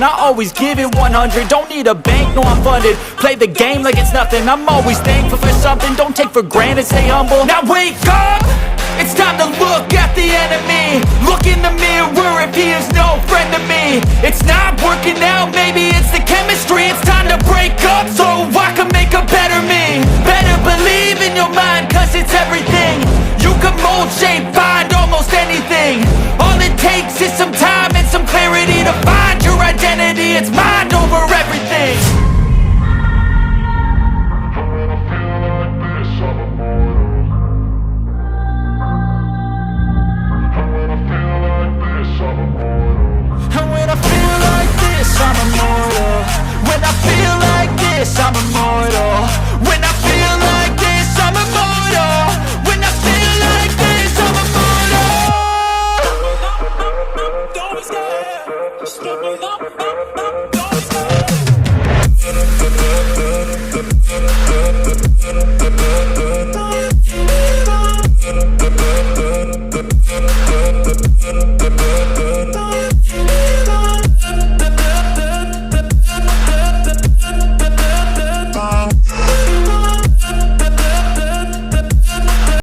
I always give it 100. Don't need a bank, no I'm funded. Play the game like it's nothing. I'm always thankful for something. Don't take for granted, stay humble. Now wake up! It's time to look at the enemy. Look in the mirror if he is no friend to me. It's not working out, maybe it's the chemistry. It's time to break up so I can make a better me. Better believe in your mind, cause it's everything. You can mold, shape, find almost anything. All it takes is some time and some clarity to find your identity. It's mind over everything. And when I feel like this, I'm immortal. When I feel like this, I'm immortal. When I feel like this, I'm immortal. When I feel like this, I'm immortal. Don't be scared. Just step it up, don't be scared.